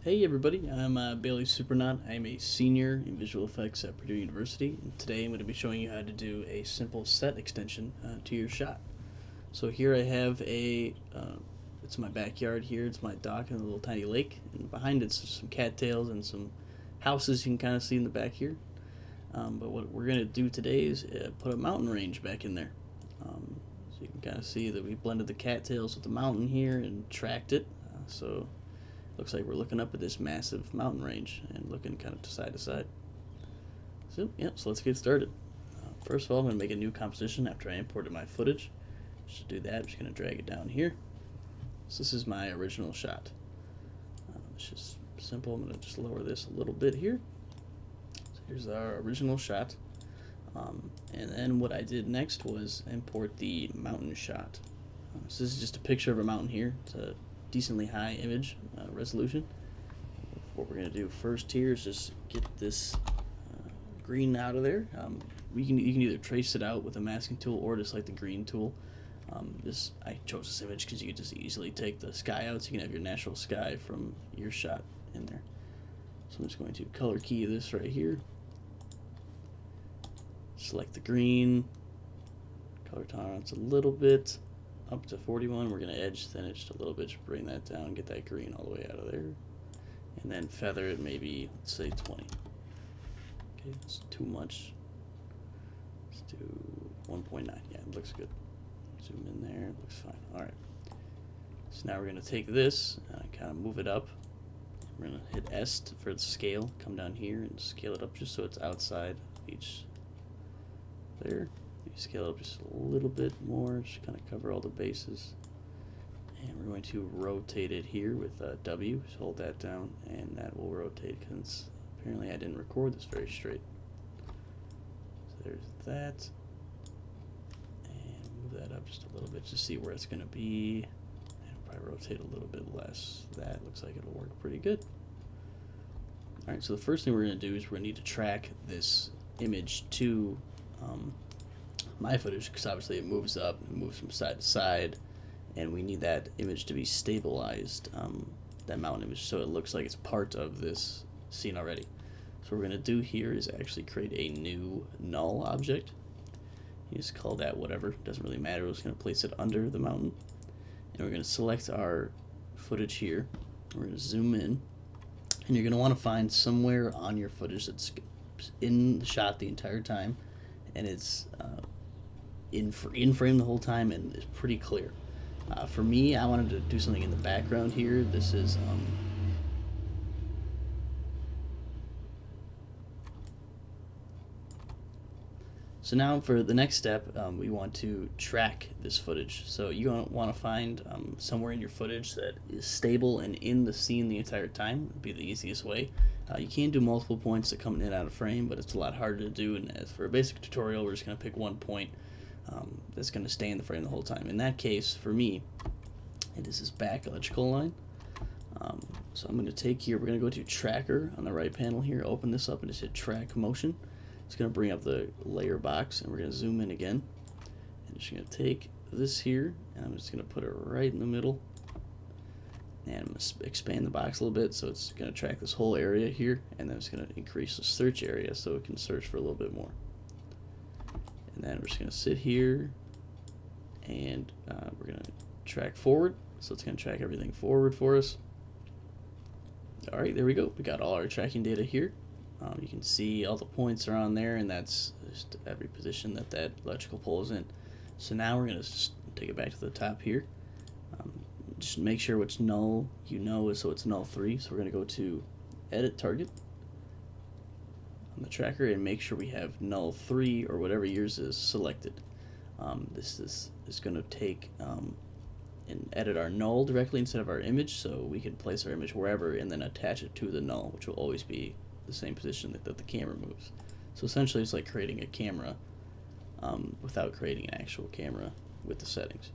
Hey everybody, I'm Bailey Supernaut. I'm a senior in visual effects at Purdue University, and today I'm going to be showing you how to do a simple set extension to your shot. So here I have it's my backyard here, it's my dock and a little tiny lake, and behind it's some cattails and some houses you can kind of see in the back here. But what we're going to do today is put a mountain range back in there. So you can kind of see that we blended the cattails with the mountain here and tracked it. So looks like we're looking up at this massive mountain range and looking kind of side to side. So let's get started. First of all, I'm going to make a new composition after I imported my footage. Just to do that, I'm just going to drag it down here. So this is my original shot. It's just simple. I'm going to just lower this a little bit here. So here's our original shot. And then what I did next was import the mountain shot. So this is just a picture of a mountain here. It's a decently high image resolution. What we're going to do first here is just get this green out of there. You can either trace it out with a masking tool or just like the green tool. I chose this image because you could just easily take the sky out, so you can have your natural sky from your shot in there. So I'm just going to color key this right here. Select the green, color tolerance a little bit, up to 41. We're going to edge thin it just a little bit to bring that down, get that green all the way out of there. And then feather it maybe, let's say 20. Okay, it's too much. Let's do 1.9. Yeah, it looks good. Zoom in there, it looks fine. Alright. So now we're going to take this and kind of move it up. We're going to hit S for the scale, come down here and scale it up just so it's outside each there. You scale it up just a little bit more, just kind of cover all the bases. And we're going to rotate it here with W. Just hold that down, and that will rotate because apparently I didn't record this very straight. So there's that. And move that up just a little bit to see where it's going to be. And probably rotate a little bit less. That looks like it'll work pretty good. Alright, so the first thing we're going to do is we're going to need to track this image to my footage, because obviously it moves up, it moves from side to side, and we need that image to be stabilized, that mountain image, so it looks like it's part of this scene already. So what we're going to do here is actually create a new null object. You just call that whatever, doesn't really matter. We're just going to place it under the mountain, and we're going to select our footage here. We're going to zoom in, and you're going to want to find somewhere on your footage that's in the shot the entire time, and it's in frame the whole time and it's pretty clear. For me, I wanted to do something in the background here. This is so now for the next step, we want to track this footage. So you want to find somewhere in your footage that is stable and in the scene the entire time. Would be the easiest way. You can do multiple points that come in and out of frame, but it's a lot harder to do. And as for a basic tutorial, we're just going to pick one point that's going to stay in the frame the whole time. In that case, for me, it is this back electrical line. So I'm going to take here, we're going to go to Tracker on the right panel here, open this up and just hit Track Motion. It's going to bring up the layer box, and we're going to zoom in again. And just going to take this here, and I'm just going to put it right in the middle. And I'm going to expand the box a little bit, so it's going to track this whole area here, and then it's going to increase the search area so it can search for a little bit more. And then we're just going to sit here, and we're going to track forward, so it's going to track everything forward for us. Alright, there we go. We got all our tracking data here. You can see all the points are on there, and that's just every position that that electrical pole is in. So now we're going to just take it back to the top here. Just make sure which null you know is, so it's null 3. So we're going to go to Edit Target on the tracker and make sure we have null 3 or whatever yours is selected. This is going to take and edit our null directly instead of our image, so we can place our image wherever and then attach it to the null, which will always be the same position that the camera moves. So essentially it's like creating a camera without creating an actual camera with the settings.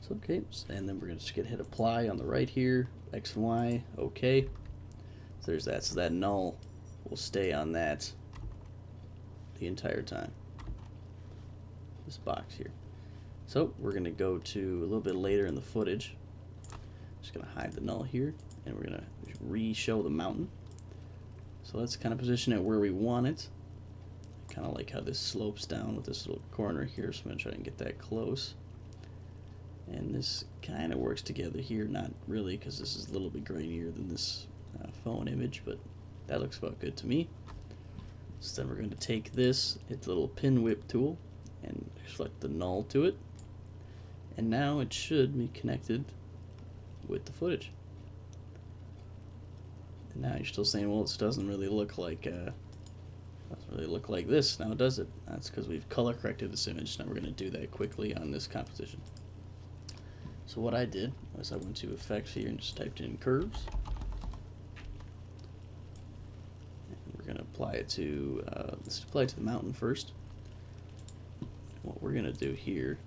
So okay, and then we're going to just hit apply on the right here, X and Y, okay. So there's that, so that null will stay on that the entire time. This box here. So we're going to go to a little bit later in the footage. Just just going to hide the null here, and we're going to re-show the mountain. So let's kind of position it where we want it. Kind of like how this slopes down with this little corner here, so I'm going to try and get that close. And this kind of works together here, not really because this is a little bit grainier than this phone image, but that looks about good to me. So then we're going to take this, hit the little pin whip tool, and select the null to it. And now it should be connected with the footage. And now you're still saying, well, this doesn't really look like this. Now does it? That's because we've color corrected this image. Now we're going to do that quickly on this composition. So what I did was I went to Effects here and just typed in Curves. And we're going to apply it to let's apply it to the mountain first. What we're going to do here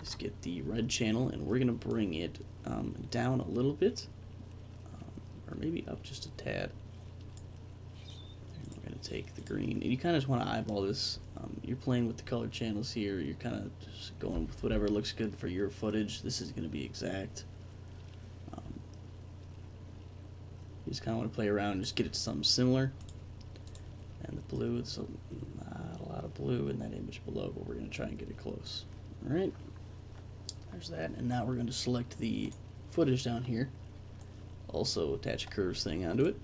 is get the red channel, and we're going to bring it down a little bit, or maybe up just a tad. And we're going to take the green, and you kind of just want to eyeball this. You're playing with the color channels here. You're kind of just going with whatever looks good for your footage. This is going to be exact. You just kind of want to play around and just get it to something similar. And the blue, it's not a lot of blue in that image below, but we're going to try and get it close. Alright, there's that. And now we're going to select the footage down here. Also attach a curves thing onto it.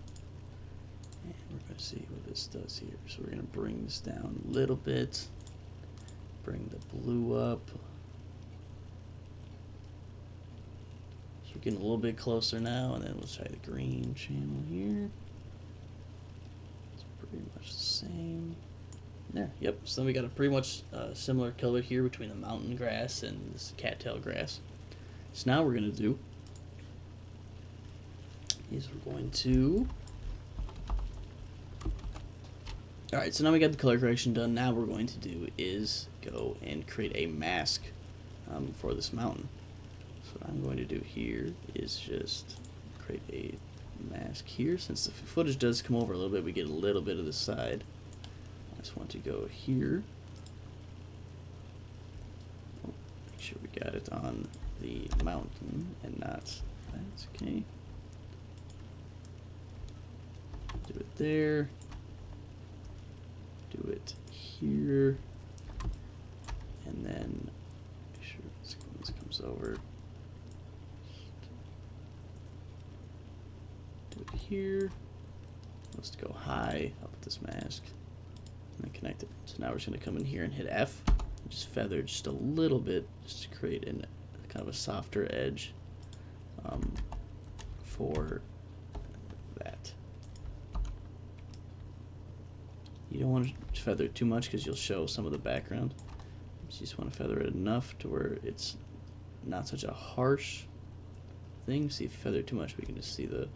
And we're going to see what this does here. So we're going to bring this down a little bit. Bring the blue up. So we're getting a little bit closer now, and then we'll try the green channel here. It's pretty much the same. There, yep. So then we got a pretty much similar color here between the mountain grass and this cattail grass. So now we're going to do is we're going to... Alright, so now we got the color correction done. Now what we're going to do is go and create a mask for this mountain. So what I'm going to do here is just create a mask here. Since the footage does come over a little bit, we get a little bit of the side. I just want to go here. Make sure we got it on the mountain and not that. Okay. Do it there. Do it here. And then make sure this comes over. Do it here. Let's go high up with this mask. And then connect it. So now we're just going to come in here and hit F. And just feather just a little bit just to create kind of a softer edge for that. You don't want to feather it too much because you'll show some of the background. So you just want to feather it enough to where it's not such a harsh thing. See, if you feather it too much, we can just see the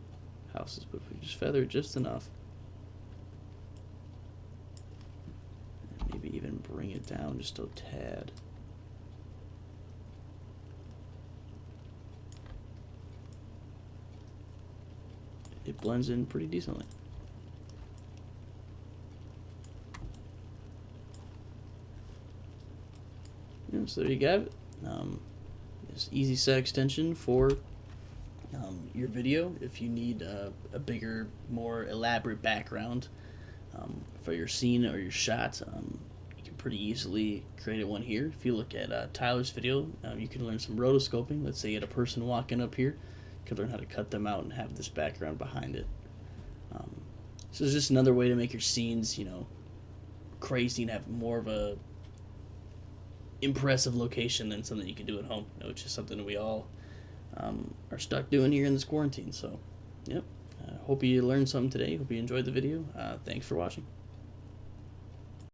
houses. But if we just feather it just enough, and maybe even bring it down just a tad. It blends in pretty decently. Yeah, so there you got it. This easy set extension for your video. If you need a bigger, more elaborate background for your scene or your shot, you can pretty easily create one here. If you look at Tyler's video, you can learn some rotoscoping. Let's say you had a person walking up here. You could learn how to cut them out and have this background behind it. So it's just another way to make your scenes, crazy and have more of a impressive location than something you can do at home, which is something we all are stuck doing here in this quarantine. So, yep. Hope you learned something today. Hope you enjoyed the video. Thanks for watching.